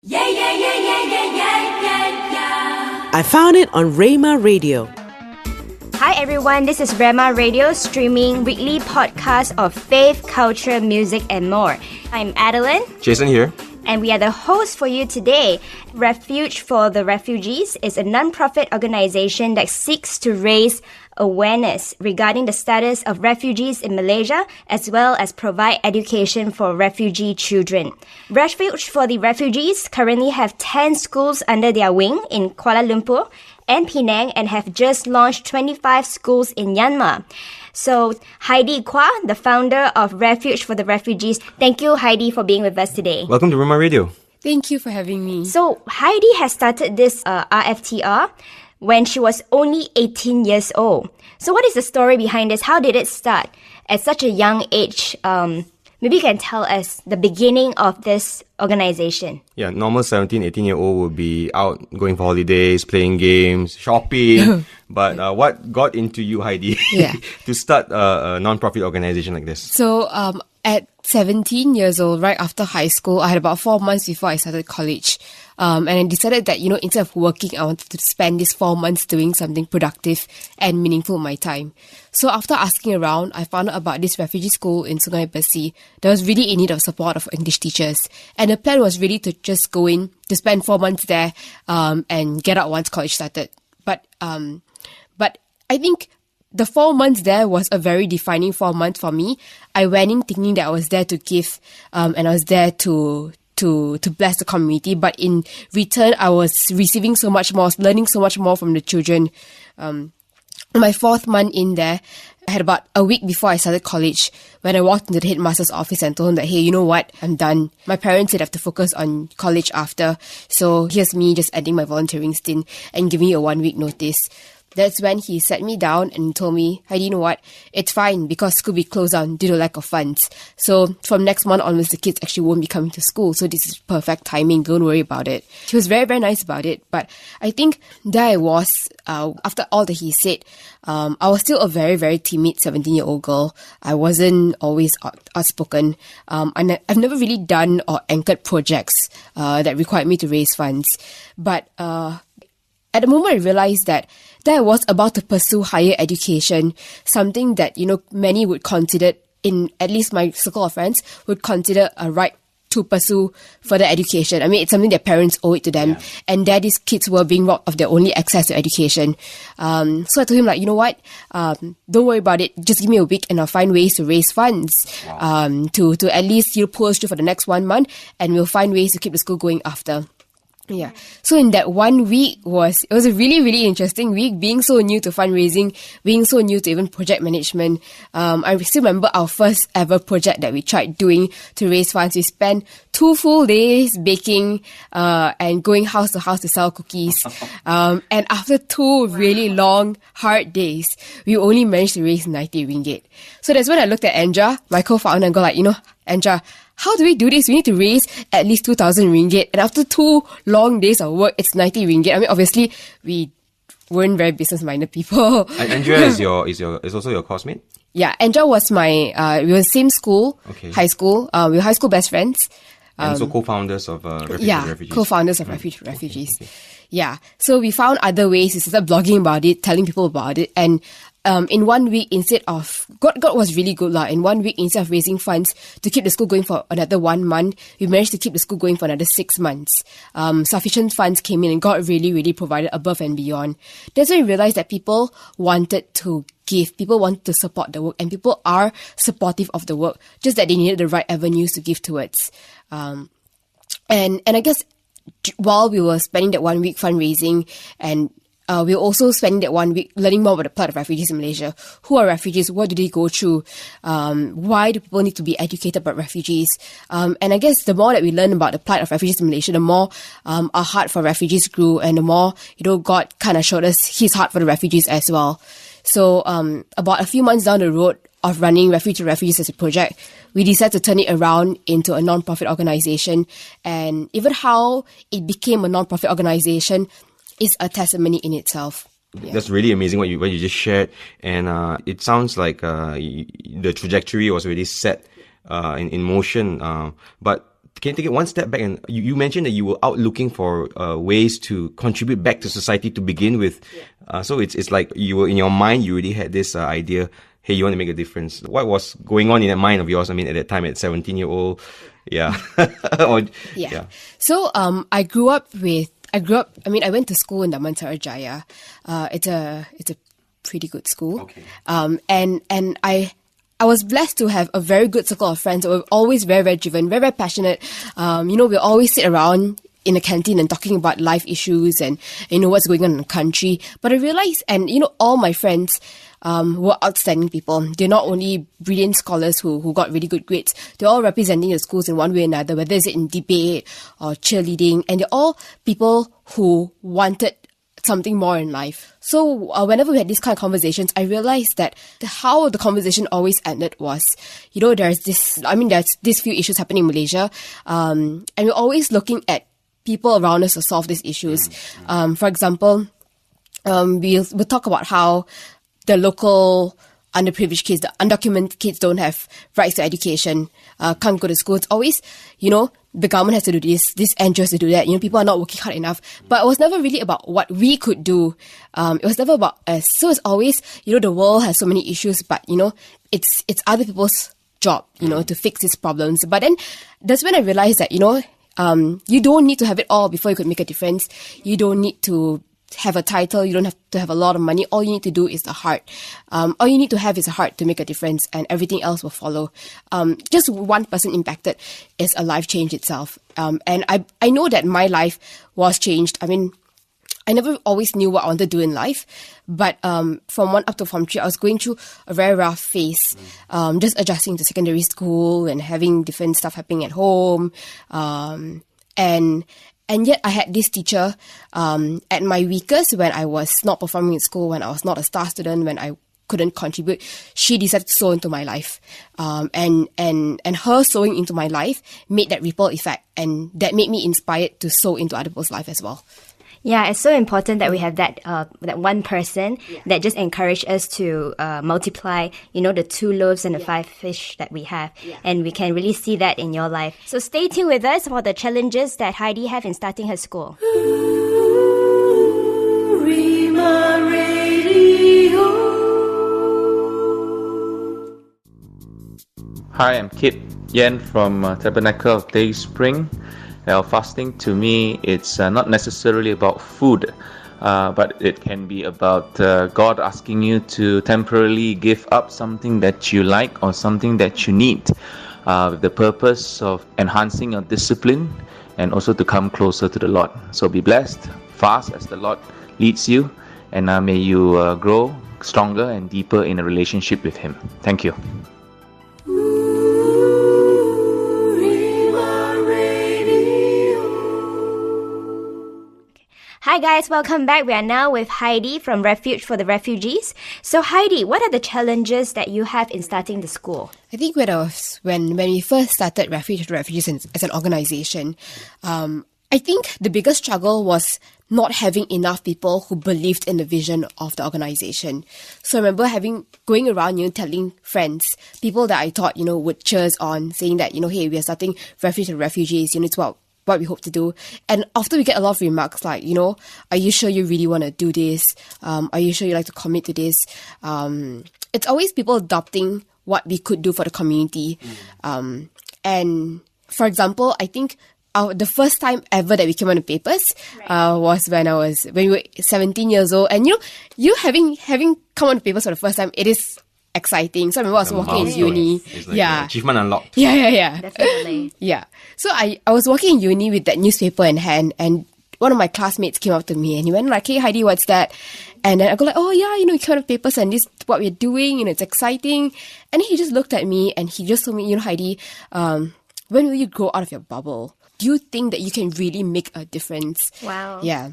Yeah, yeah, yeah, yeah, yeah, yeah, yeah, yeah. I found it on Rhema Radio. Hi everyone, this is Rhema Radio, streaming weekly podcast of faith, culture, music and more. I'm Adeline. Jason here. And we are the hosts for you today. Refuge for the Refugees is a non-profit organization that seeks to raise awareness regarding the status of refugees in Malaysia, as well as provide education for refugee children. Refuge for the Refugees currently have 10 schools under their wing in Kuala Lumpur and Penang, and have just launched 25 schools in Myanmar. So, Heidy Quah, the founder of Refuge for the Refugees. Thank you, Heidy, for being with us today. Welcome to Rhema Radio. Thank you for having me. So, Heidy has started this RFTR when she was only 18 years old. So, what is the story behind this? How did it start at such a young age? Maybe you can tell us the beginning of this organization. Yeah, normal 17, 18-year-old would be out going for holidays, playing games, shopping. But what got into you, Heidi, to start a non-profit organization like this? So, at 17 years old, right after high school, I had about 4 months before I started college. And I decided that, instead of working, I wanted to spend these 4 months doing something productive and meaningful in my time. So after asking around, I found out about this refugee school in Sungai Besi that was really in need of support of English teachers. And the plan was really to just go in, to spend 4 months there, and get out once college started. But I think the 4 months there was a very defining 4 months for me. I went in thinking that I was there to give, and I was there to bless the community. But in return, I was receiving so much more, learning so much more from the children. My 4th month in there, I had about a week before I started college when I walked into the headmaster's office and told him that, hey, you know what? I'm done. My parents said I have to focus on college after. So here's me just ending my volunteering stint and giving you a 1 week notice. That's when he sat me down and told me, Heidi, you know what? It's fine because school will be closed down due to lack of funds. So from next month onwards, the kids actually won't be coming to school. So this is perfect timing. Don't worry about it. He was very, very nice about it. But I think there I was, after all that he said, I was still a very, very timid 17-year-old girl. I wasn't always outspoken. And I've never really done or anchored projects that required me to raise funds. But at the moment, I realized that I was about to pursue higher education, something that, many would consider, in at least my circle of friends, would consider a right to pursue further education. I mean, it's something their parents owe it to them. Yeah. And that these kids were being robbed of their only access to education. So I told him, you know what? Don't worry about it. Just give me a week and I'll find ways to raise funds. Wow. To at least pull us through for the next 1 month, and we'll find ways to keep the school going after. Yeah. So in that 1 week it was a really, really interesting week, being so new to fundraising, being so new to even project management. I still remember our first ever project that we tried doing to raise funds. We spent 2 full days baking, and going house to house to sell cookies. And after 2 really long, hard days, we only managed to raise 90 ringgit. So that's when I looked at Andra, my co-founder, and go Andra, how do we do this? We need to raise at least 2,000 ringgit. And after 2 long days of work, it's 90 ringgit. I mean, obviously, we weren't very business-minded people. And Andrea is also your classmate? Yeah, Andrea was we were same school, okay. High school. We were high school best friends. And so co-founders of Refuge Refugees. Co-founders of Refuge Refugees. Okay. Yeah. So we found other ways to start blogging about it, telling people about it. And in 1 week, instead of... God was really good. In 1 week, instead of raising funds to keep the school going for another 1 month, we managed to keep the school going for another 6 months. Sufficient funds came in and God really, really provided above and beyond. That's when we realized that people wanted to give. People wanted to support the work, and people are supportive of the work, just that they needed the right avenues to give towards. And I guess while we were spending that 1 week fundraising, and we were also spending that 1 week learning more about the plight of refugees in Malaysia. Who are refugees? What do they go through? Why do people need to be educated about refugees? And I guess the more that we learn about the plight of refugees in Malaysia, the more our heart for refugees grew, and the more, God kind of showed us His heart for the refugees as well. So about a few months down the road of running Refuge to Refugees as a project, we decided to turn it around into a non-profit organization. And even how it became a non-profit organization is a testimony in itself. Yeah. That's really amazing what you just shared, and it sounds like the trajectory was already set in motion. But can you take it one step back? And you mentioned that you were out looking for ways to contribute back to society to begin with. So it's like you were in your mind, you already had this idea, hey, you want to make a difference. What was going on in that mind of yours? I mean, at that time, at 17-year-old, yeah. So I went to school in Damansara Jaya. It's a pretty good school. Okay. And I was blessed to have a very good circle of friends that were always very, very driven, very, very passionate. We always sit around in a canteen and talking about life issues and, what's going on in the country. But I realized, and, all my friends were outstanding people. They're not only brilliant scholars who got really good grades, they're all representing the schools in one way or another, whether it's in debate or cheerleading, and they're all people who wanted something more in life. So whenever we had these kind of conversations, I realized that how the conversation always ended was, there's these few issues happening in Malaysia, and we're always looking at people around us to solve these issues. For example, we'll talk about how the local underprivileged kids, the undocumented kids don't have rights to education, can't go to school. It's always, the government has to do this NGO has to do that. People are not working hard enough. But it was never really about what we could do. It was never about us. So it's always, the world has so many issues, but, it's other people's job, to fix these problems. But then that's when I realized that, you don't need to have it all before you could make a difference. You don't need to have a title. You don't have to have a lot of money. All you need to do is the heart. All you need to have is a heart to make a difference, and everything else will follow. Just one person impacted is a life change itself. And I know that my life was changed. I mean, I never always knew what I wanted to do in life, but from 1 up to Form 3, I was going through a very rough phase, just adjusting to secondary school and having different stuff happening at home. And yet I had this teacher at my weakest, when I was not performing in school, when I was not a star student, when I couldn't contribute, she decided to sow into my life. And her sowing into my life made that ripple effect, and that made me inspired to sow into other people's life as well. Yeah, it's so important that we have that one person that just encouraged us to multiply, the 2 loaves and the 5 fish that we have. And we can really see that in your life. So stay tuned with us for the challenges that Heidi have in starting her school. Rhema Radio. Hi, I'm Kip Yen from Tabernacle of Day Spring. Fasting, to me, it's not necessarily about food, but it can be about God asking you to temporarily give up something that you like or something that you need, with the purpose of enhancing your discipline and also to come closer to the Lord. So be blessed, fast as the Lord leads you, and may you grow stronger and deeper in a relationship with Him. Thank you. Hi guys, welcome back. We are now with Heidi from Refuge for the Refugees. So Heidi, what are the challenges that you have in starting the school? I think when we first started Refuge for the Refugees as an organization, I think the biggest struggle was not having enough people who believed in the vision of the organization. So I remember going around, telling friends, people that I thought, would cheer us on, saying that, hey, we are starting Refuge for the Refugees, it's what we hope to do. And after we get a lot of remarks like, are you sure you really want to do this? Are you sure you like to commit to this? It's always people doubting what we could do for the community. And for example, I think the first time ever that we came on the papers was when we were 17 years old. And you having come on the papers for the first time, it is exciting. So I remember I was walking in uni. It's like achievement unlocked. Yeah. Definitely. Yeah. So I was walking in uni with that newspaper in hand, and one of my classmates came up to me and he went like, "Hey Heidi, what's that?" And then I go like, "Oh yeah, you kind of papers and this is what we're doing, it's exciting." And he just looked at me and he just told me, Heidi, when will you grow out of your bubble? Do you think that you can really make a difference? Wow. Yeah.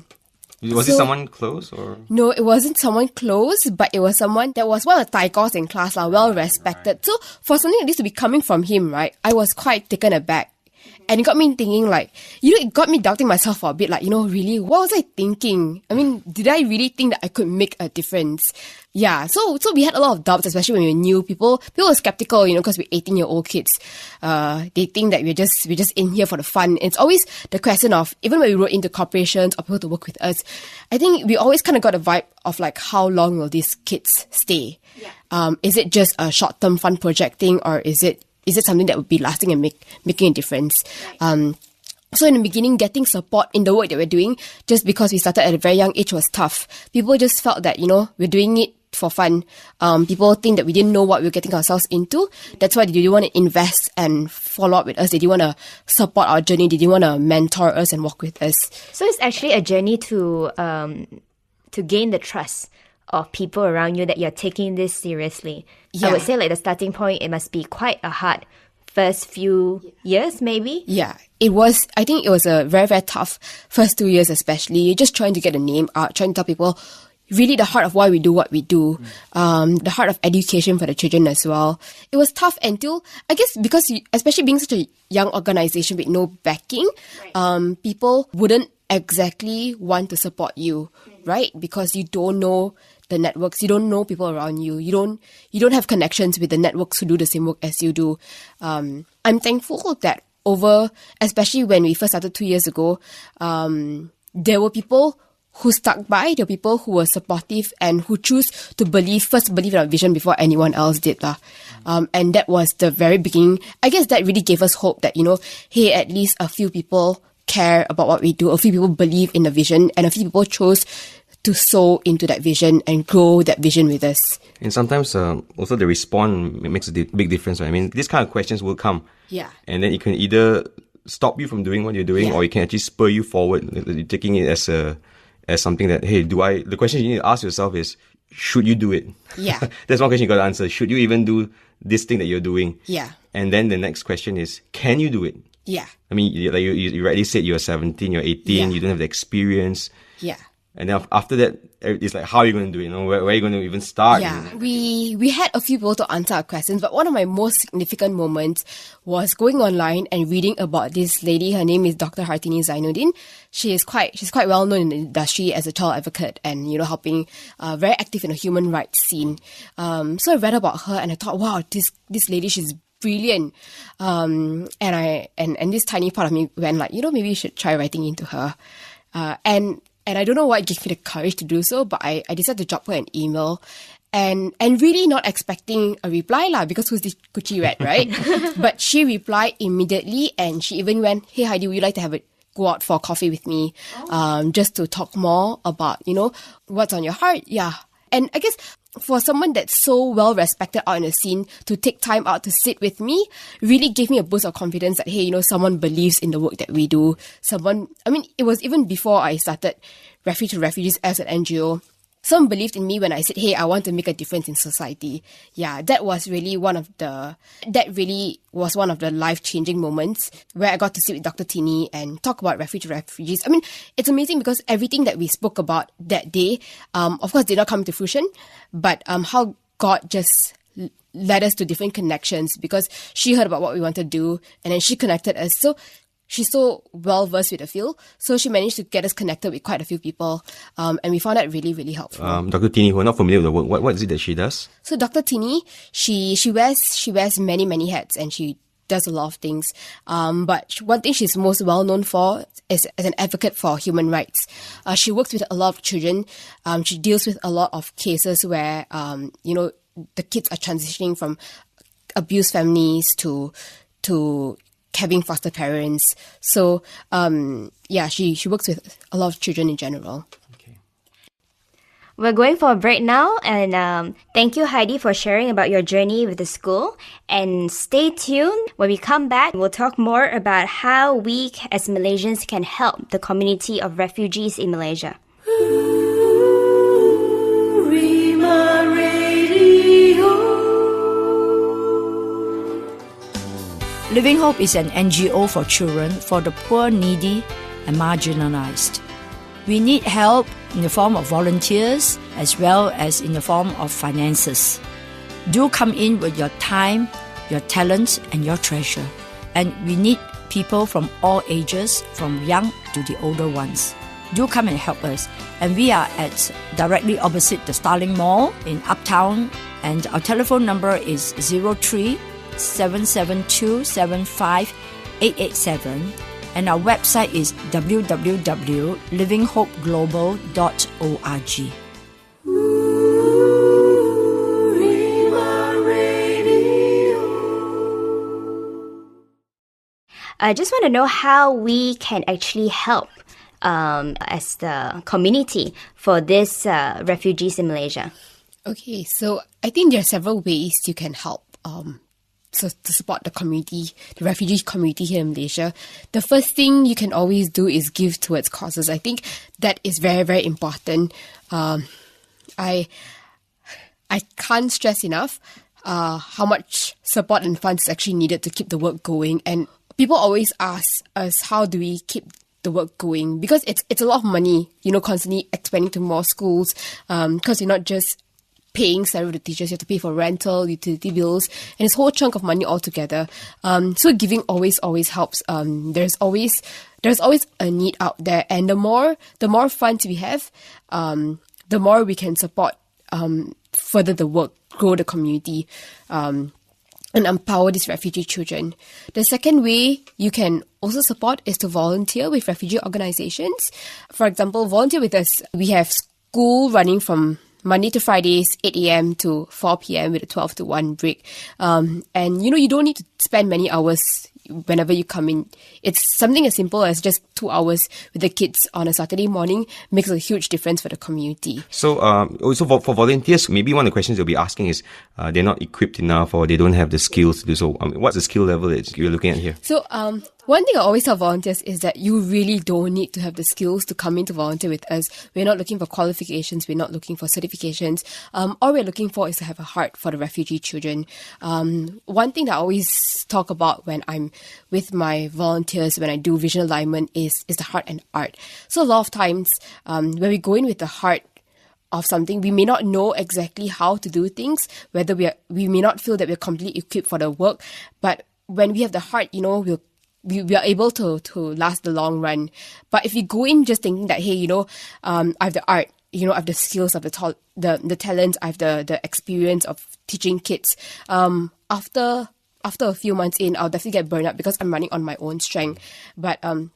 Was it someone close or? No, it wasn't someone close, but it was someone that was one of the taikos in class, well respected. So for something like this to be coming from him, right, I was quite taken aback. And it got me thinking like, it got me doubting myself for a bit, like, really, what was I thinking? I mean, did I really think that I could make a difference? Yeah, so we had a lot of doubts, especially when we were new. People were skeptical, because we're 18-year-old kids. They think that we're just in here for the fun. It's always the question of, even when we wrote into corporations or people to work with us, I think we always kind of got a vibe of like, how long will these kids stay? Yeah. Is it just a short-term fun project thing, or is it something that would be lasting and making a difference? Right. So in the beginning, getting support in the work that we're doing, just because we started at a very young age, was tough. People just felt that, we're doing it for fun. People think that we didn't know what we were getting ourselves into. That's why they didn't want to invest and follow up with us. They didn't want to support our journey. They didn't want to mentor us and walk with us. So it's actually a journey to gain the trust of people around you that you're taking this seriously. Yeah. I would say like the starting point, it must be quite a hard first few years, maybe. Yeah, I think it was a very, very tough first 2 years, especially just trying to get a name out, trying to tell people really the heart of why we do what we do, the heart of education for the children as well. It was tough until, I guess, because especially being such a young organization with no backing, people wouldn't exactly want to support you, right? Because you don't know the networks, you don't know people around you, you don't have connections with the networks who do the same work as you do. I'm thankful that especially when we first started 2 years ago, there were people who stuck by, there were people who were supportive and who choose to believe in our vision before anyone else did. And that was the very beginning. I guess that really gave us hope that, hey, at least a few people care about what we do, a few people believe in the vision, and a few people chose to sow into that vision and grow that vision with us. And sometimes also the response makes a big difference. Right? I mean, these kind of questions will come. Yeah. And then it can either stop you from doing what you're doing, or it can actually spur you forward. You're taking it as something that, hey, the question you need to ask yourself is, should you do it? Yeah. That's one question you got to answer. Should you even do this thing that you're doing? Yeah. And then the next question is, can you do it? Yeah. I mean, like you rightly said, you're 17, you're 18, you don't have the experience. Yeah. And then after that, it's like, how are you going to do it? Where are you going to even start? Yeah, we had a few people to answer our questions, but one of my most significant moments was going online and reading about this lady. Her name is Dr. Hartini Zainuddin. She's quite well known in the industry as a child advocate and, helping, very active in the human rights scene. So I read about her and I thought, wow, this lady, she's brilliant. And this tiny part of me went like, maybe you should try writing into her. And I don't know what gave me the courage to do so, but I decided to drop her an email and really not expecting a reply because who's this Gucci rat, right? But she replied immediately and she even went, hey Heidi, would you like to go out for coffee with me? Just to talk more about, what's on your heart? Yeah. And I guess for someone that's so well respected out in the scene to take time out to sit with me really gave me a boost of confidence that, hey, someone believes in the work that we do. It was even before I started Refuge to Refugees as an NGO. Someone believed in me when I said, hey, I want to make a difference in society. Yeah, that really was one of the life-changing moments where I got to sit with Dr. Tini and talk about Refuge to Refugees. I mean, it's amazing because everything that we spoke about that day, of course, did not come to fruition, but how God just led us to different connections because she heard about what we wanted to do and then she connected us. So she's so well-versed with the field, so she managed to get us connected with quite a few people, and we found that really, really helpful. Dr. Tini, who are not familiar with the work, what is it that she does? So Dr. Tini, she wears many, many hats, and she does a lot of things. But one thing she's most well known for is as an advocate for human rights. She works with a lot of children. She deals with a lot of cases where, the kids are transitioning from abused families to having foster parents. So, she works with a lot of children in general. Okay. We're going for a break now, and thank you, Heidi, for sharing about your journey with the school. And stay tuned. When we come back, we'll talk more about how we as Malaysians can help the community of refugees in Malaysia. Rhema Radio. Living Hope is an NGO for children, for the poor, needy, and marginalized. We need help in the form of volunteers as well as in the form of finances. Do come in with your time, your talents, and your treasure. And we need people from all ages, from young to the older ones. Do come and help us. And we are at directly opposite the Starling Mall in Uptown, and our telephone number is 03-772-75887, and our website is www.livinghopeglobal.org. I just want to know how we can actually help as the community for this refugees in Malaysia. Okay, so I think there are several ways you can help to support the community, the refugee community here in Malaysia. The first thing you can always do is give towards causes. I think that is very, very important. I can't stress enough how much support and funds is actually needed to keep the work going. And people always ask us, how do we keep the work going? Because it's a lot of money, constantly expanding to more schools, because you're not just paying salary to teachers, you have to pay for rental, utility bills, and it's a whole chunk of money altogether. So giving always helps. There's always a need out there, and the more funds we have, the more we can support further the work, grow the community, and empower these refugee children. The second way you can also support is to volunteer with refugee organizations. For example, volunteer with us. We have school running from Monday to Fridays, 8 a.m. to 4 p.m. with a 12 to 1 break. And you don't need to spend many hours whenever you come in. It's something as simple as just 2 hours with the kids on a Saturday morning makes a huge difference for the community. So also for volunteers, maybe one of the questions they'll be asking is they're not equipped enough or they don't have the skills to do so. What's the skill level that you're looking at here? So one thing I always tell volunteers is that you really don't need to have the skills to come in to volunteer with us. We're not looking for qualifications. We're not looking for certifications. All we're looking for is to have a heart for the refugee children. One thing that I always talk about when I'm with my volunteers, when I do vision alignment, is the heart and art. So a lot of times when we go in with the heart of something, we may not know exactly how to do things, whether we may not feel that we're completely equipped for the work, but when we have the heart, we are able to last the long run. But if you go in just thinking that, hey, I have the art, I have the skills, of the talent, I have the experience of teaching kids. After a few months in, I'll definitely get burned out because I'm running on my own strength. But I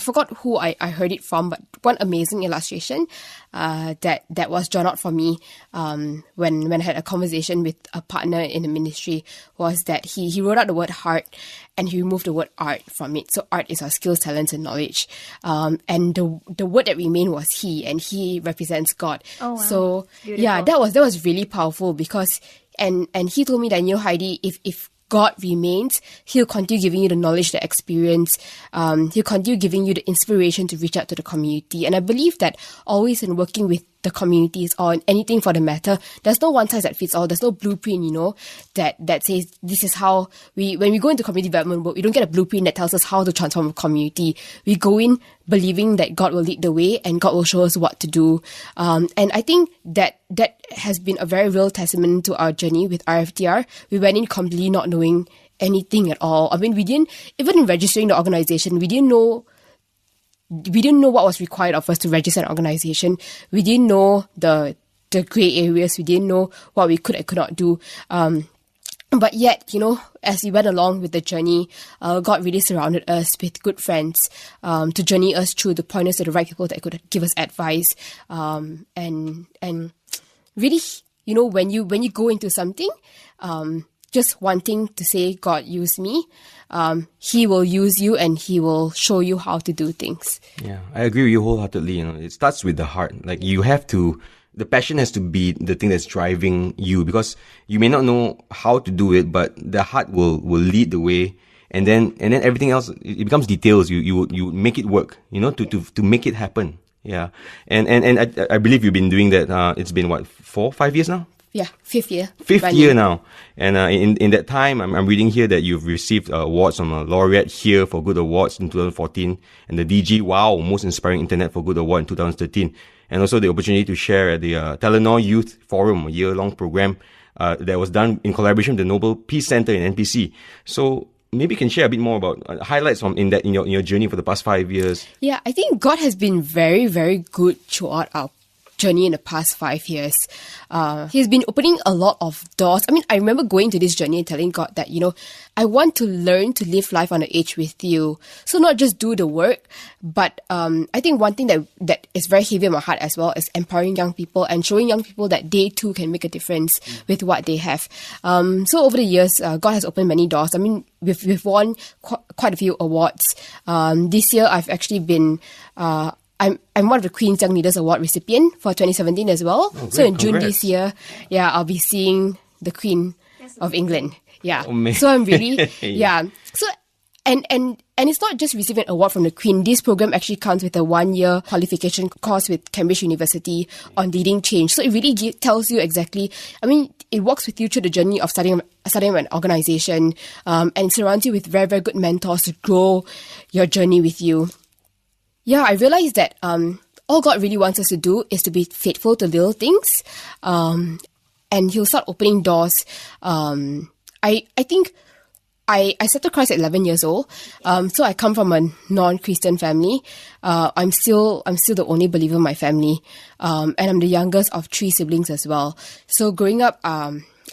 forgot who I heard it from, but one amazing illustration that was drawn out for me when I had a conversation with a partner in the ministry was that he wrote out the word heart and he removed the word art from it. So art is our skills, talents, and knowledge. And the word that remained was he, and he represents God. Oh, wow. So beautiful. Yeah, that was really powerful because and he told me that, Heidi, if God remains, He'll continue giving you the knowledge, the experience. He'll continue giving you the inspiration to reach out to the community. And I believe that always in working with the communities or in anything for the matter, there's no one size that fits all. There's no blueprint, that says this is how when we go into community development work, we don't get a blueprint that tells us how to transform a community. We go in believing that God will lead the way and God will show us what to do. And I think that has been a very real testament to our journey with RFTR. We went in completely not knowing anything at all. I mean, even in registering the organization, we didn't know what was required of us to register an organization. We didn't know the grey areas. We didn't know what we could and could not do. But yet, as we went along with the journey, God really surrounded us with good friends to journey us through, to point us to the right people that could give us advice. And really, when you go into something, just wanting to say, God, use me, He will use you and He will show you how to do things. Yeah, I agree with you wholeheartedly. It starts with the heart. Like the passion has to be the thing that's driving you, because you may not know how to do it, but the heart will lead the way. And then everything else, it becomes details. You make it work, to make it happen. Yeah. And I believe you've been doing that. It's been 4-5 years now? Yeah, fifth year. Fifth year now. And in that time, I'm reading here that you've received awards from a laureate here for Good Awards in 2014, and the DG Wow Most Inspiring Internet for Good Award in 2013, and also the opportunity to share at the Telenor Youth Forum, a year-long program that was done in collaboration with the Nobel Peace Center in NPC. So maybe you can share a bit more about highlights from in your journey for the past 5 years. Yeah, I think God has been very, very good throughout our journey in the past 5 years. He's been opening a lot of doors. I mean, I remember going to this journey and telling God that, I want to learn to live life on the edge with you. So not just do the work, but I think one thing that is very heavy in my heart as well is empowering young people and showing young people that they too can make a difference with what they have. So over the years, God has opened many doors. I mean, we've won quite a few awards. This year, I've actually been... I'm one of the Queen's Young Leaders Award recipient for 2017 as well. Oh, so in June Congrats. this year, I'll be seeing the Queen of England. Yeah. Oh, man. So I'm really, So, and it's not just receiving an award from the Queen. This program actually comes with a 1-year qualification course with Cambridge University on leading change. So it really tells you exactly, I mean, it walks with you through the journey of starting an organization, and surrounds you with very, very good mentors to grow your journey with you. Yeah, I realized that all God really wants us to do is to be faithful to little things, and He'll start opening doors. I think I accepted Christ at 11 years old, so I come from a non-Christian family. I'm still the only believer in my family, and I'm the youngest of 3 siblings as well. So growing up,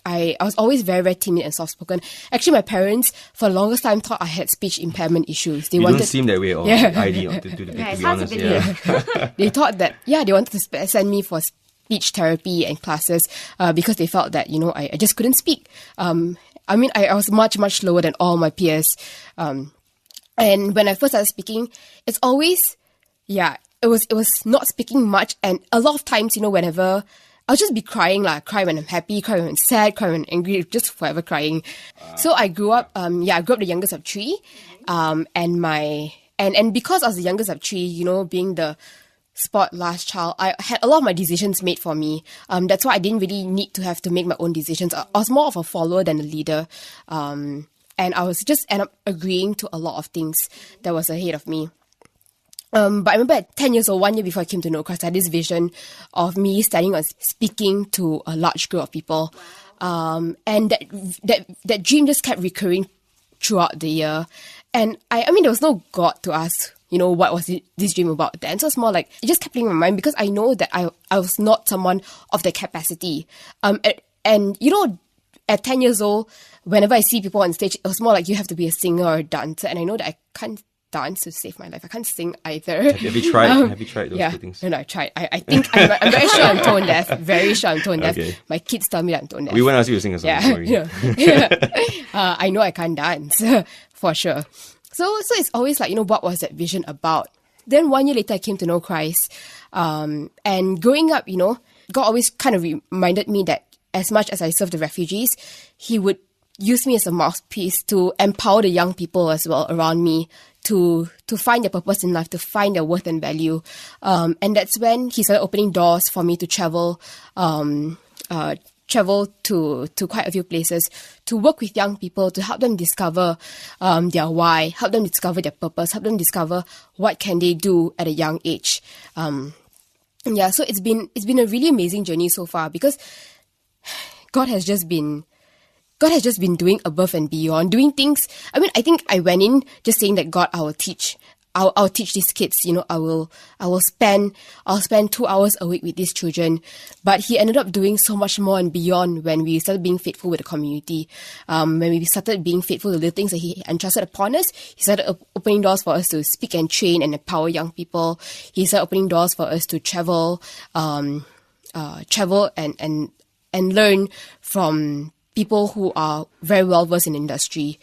I was always very, very timid and soft-spoken. Actually, my parents, for the longest time, thought I had speech impairment issues. You don't seem that way, or Heidi, to be it's hard to honest. believe. They thought that, they wanted to send me for speech therapy and classes because they felt that, I just couldn't speak. I mean, I was much, much slower than all my peers. And when I first started speaking, it's always, it was not speaking much. And a lot of times, whenever... I'll just be crying, cry when I'm happy, cry when I'm sad, cry when I'm angry, just forever crying. So I grew up, I grew up the youngest of 3. And because I was the youngest of 3, being the sport last child, I had a lot of my decisions made for me. That's why I didn't really need to have to make my own decisions. I was more of a follower than a leader. And I was just end up agreeing to a lot of things that was ahead of me. But I remember at 10 years old, 1 year before I came to know Christ, I had this vision of me standing on speaking to a large group of people. And that dream just kept recurring throughout the year. And I mean, there was no God to ask, what was this dream about then. So it's more like, it just kept playing in my mind because I know that I was not someone of that capacity. And at 10 years old, whenever I see people on stage, it was more like you have to be a singer or a dancer. And I know that I can't dance to save my life. I can't sing either. Have you tried? Have you tried those two things? No, I tried. I think I'm very sure I'm tone deaf. Very sure I'm tone deaf. Okay. My kids tell me that I'm tone deaf. We won't ask you to sing a song. I know I can't dance for sure. So it's always like, what was that vision about? Then 1 year later, I came to know Christ. And growing up, God always kind of reminded me that as much as I serve the refugees, He would use me as a mouthpiece to empower the young people as well around me to find their purpose in life, to find their worth and value. And that's when He started opening doors for me to travel to quite a few places, to work with young people, to help them discover their why, help them discover their purpose, help them discover what can they do at a young age. So it's been a really amazing journey so far because God has just been doing above and beyond, doing things. I mean, I think I went in just saying that God, I'll teach these kids. I'll spend 2 hours a week with these children. But He ended up doing so much more and beyond when we started being faithful with the community. When we started being faithful to the things that He entrusted upon us, He started opening doors for us to speak and train and empower young people. He started opening doors for us to travel and learn from people who are very well versed in industry,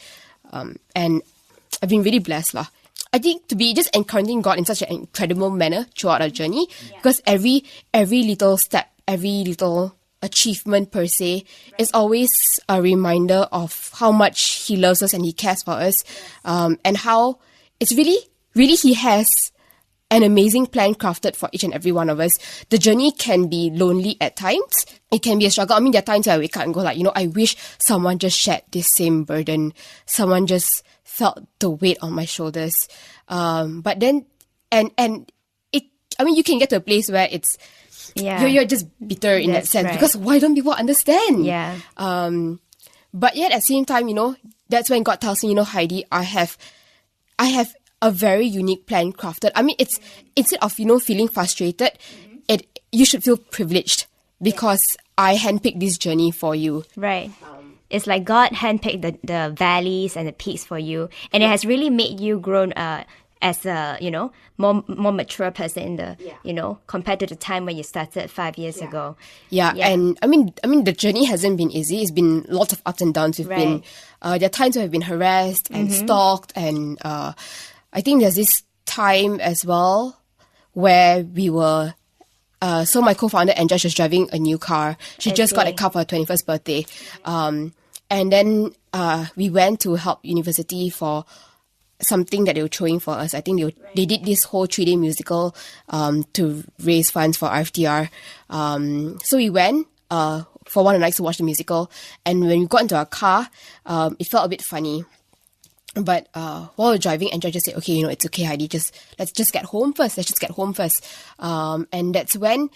and I've been really blessed lah. I think to be just encountering God in such an incredible manner throughout our journey, because every little step, every little achievement per se is always a reminder of how much He loves us and He cares for us, and how it's really He has an amazing plan crafted for each and every one of us. The journey can be lonely at times. It can be a struggle. I mean, there are times where I wake up and go like, I wish someone just shared this same burden. Someone just felt the weight on my shoulders. But then, you can get to a place where it's, you're just bitter in that sense. Right. Because why don't people understand? Yeah. But yet at the same time, that's when God tells me, Heidi, I have a very unique plan crafted. I mean, it's instead of, feeling frustrated, you should feel privileged because I handpicked this journey for you. Right. It's like God handpicked the valleys and the peaks for you, and it has really made you grown as a more mature person in the compared to the time when you started 5 years ago. Yeah, and I mean the journey hasn't been easy. It's been lots of ups and downs. We've been there are times where we've been harassed and stalked, and I think there's this time as well where we were. So my co-founder Anja was driving a new car. She just got a car for her 21st birthday. And then we went to help university for something that they were throwing for us. I think they did this whole 3-day musical to raise funds for RFTR. So we went for one of the nights to watch the musical. And when we got into our car, it felt a bit funny. But while we're driving, Andrea just said, okay, it's okay, Heidi, let's just get home first. Let's just get home first. And that's when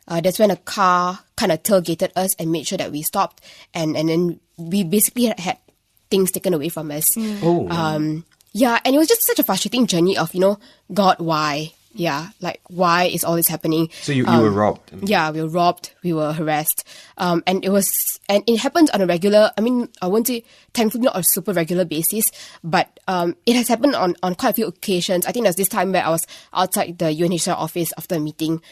a car kind of tailgated us and made sure that we stopped. And then we basically had things taken away from us. And it was just such a frustrating journey of, God, why? Yeah, like, why is all this happening? So you were robbed? Yeah, we were robbed, we were harassed. And it happens on a regular, I won't say, thankfully not a super regular basis, but it has happened on quite a few occasions. I think there's this time where I was outside the UNHCR office after a meeting,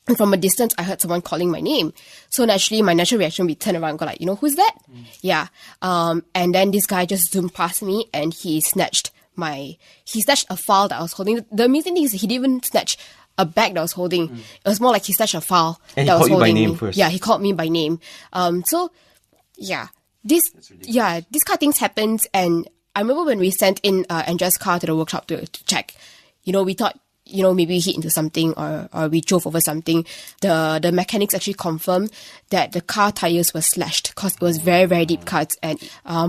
and from a distance, I heard someone calling my name. So naturally, my natural reaction would be turn around and go like, who's that? Yeah. And then this guy just zoomed past me and he snatched a file that I was holding. The amazing thing is he didn't even snatch a bag that I was holding. It was more like he snatched a file and that I was holding. And he called you by name first. Yeah, he called me by name. This kind of things happens. And I remember when we sent in Andrea's car to the workshop to check, we thought, maybe we hit into something or we drove over something. The mechanics actually confirmed that the car tires were slashed because it was very, very deep cuts and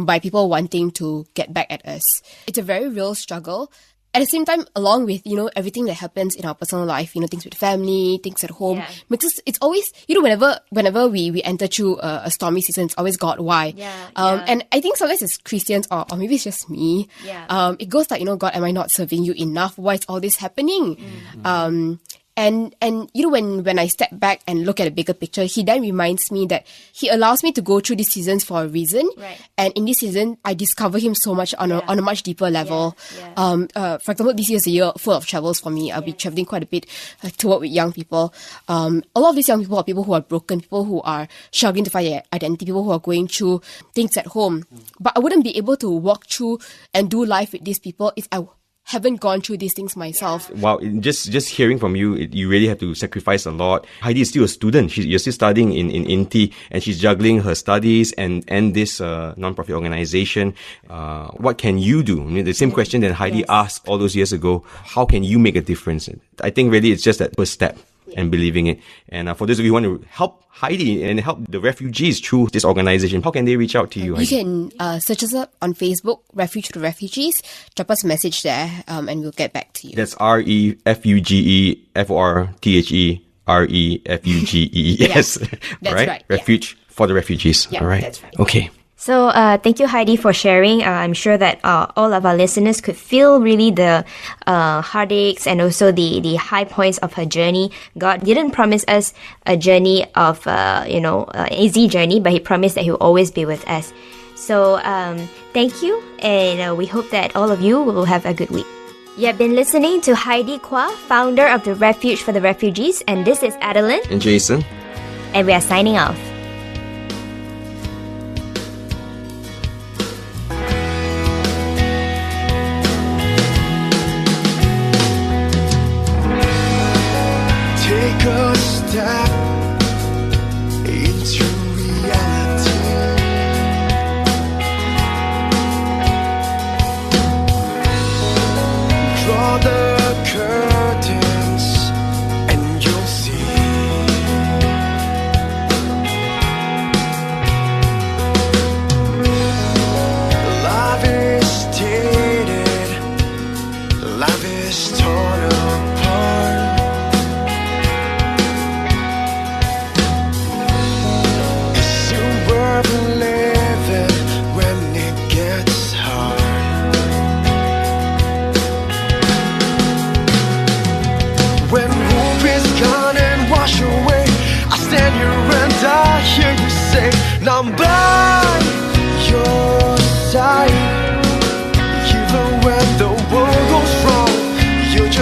by people wanting to get back at us. It's a very real struggle. At the same time, along with, everything that happens in our personal life, things with family, things at home, because it's always, whenever we enter through a stormy season, it's always God, why? And I think sometimes as Christians, or maybe it's just me, it goes like, God, am I not serving you enough? Why is all this happening? And when I step back and look at the bigger picture, he then reminds me that he allows me to go through these seasons for a reason. Right. And in this season, I discover him so much on a much deeper level. For example, this year's a year full of travels for me. I'll be traveling quite a bit to work with young people. A lot of these young people are people who are broken, people who are struggling to find their identity, people who are going through things at home. But I wouldn't be able to walk through and do life with these people if I haven't gone through these things myself. Wow, just hearing from you, you really have to sacrifice a lot. Heidi is still a student. You're still studying in INTI, and she's juggling her studies and this non-profit organization. What can you do? The same question that Heidi asked all those years ago. How can you make a difference? I think really it's just that first step and believing it. And for those of you who want to help Heidi and help the refugees through this organization, how can they reach out to you, Heidi? You can search us up on Facebook, Refuge to the Refugees. Drop us a message there and we'll get back to you. That's REFUGEFORTHEREFUGE. Yes. That's right. Refuge for the refugees. Yeah, all right. That's right. Okay. So thank you, Heidi, for sharing. I'm sure that all of our listeners could feel really the heartaches and also the high points of her journey. God didn't promise us a journey of, an easy journey, but He promised that He will always be with us. So thank you, and we hope that all of you will have a good week. You have been listening to Heidi Quah, founder of the Refuge for the Refugees, and this is Adeline And Jason. And we are signing off. Take a step into reality. Draw the curtains and you'll see. Love is tainted, love is torn apart. Living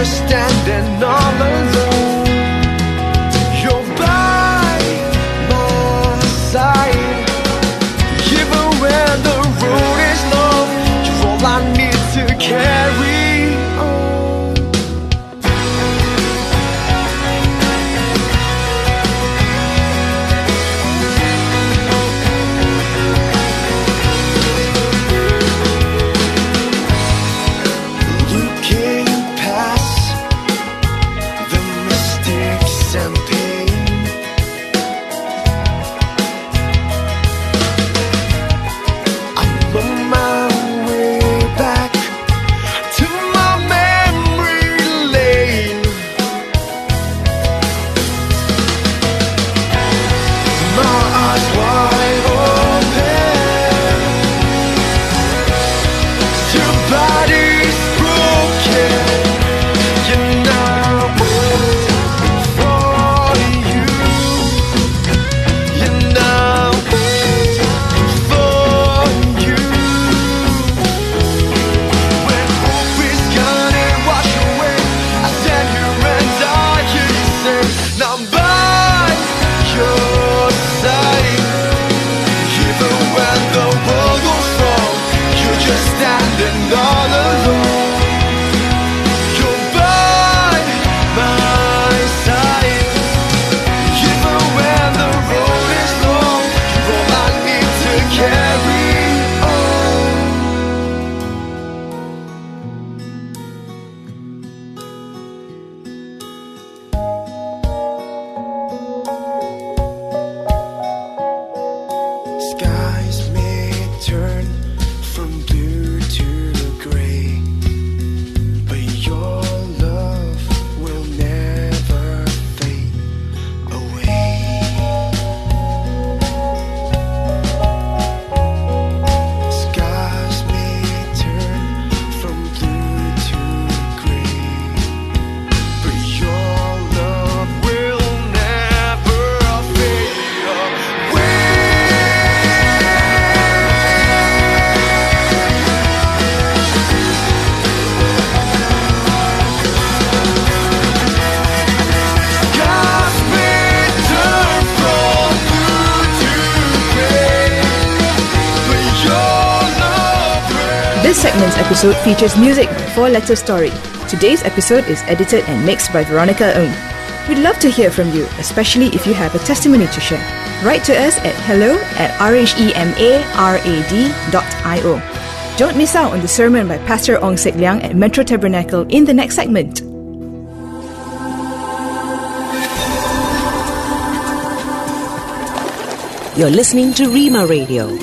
just standing all alone. You're by my side, even when the road is long. You're all I need to carry on. Looking past the mistakes and pain, I'm on my way back to my memory lane. My eyes wide open, your body's broken. You're not waiting for you. You're not waiting for you. When hope is gone and wash away, I stand here and I hear you say, now I'm by your side. Even when the world goes wrong, you're just standing all alone. You're by my side. Even when the road is long, you're all I need to carry on. Skies may turn from blue to gray, but your love will never fade away. Skies may turn from blue to gray, but your love will never fade away. Skies may turn from blue to gray, but your love will. This segment's episode features music by Four Letter Story. Today's episode is edited and mixed by Veronica Ng. We'd love to hear from you, especially if you have a testimony to share. Write to us at hello@rhemarad.io. Don't miss out on the sermon by Pastor Ong Sek Liang at Metro Tabernacle in the next segment. You're listening to Rhema Radio.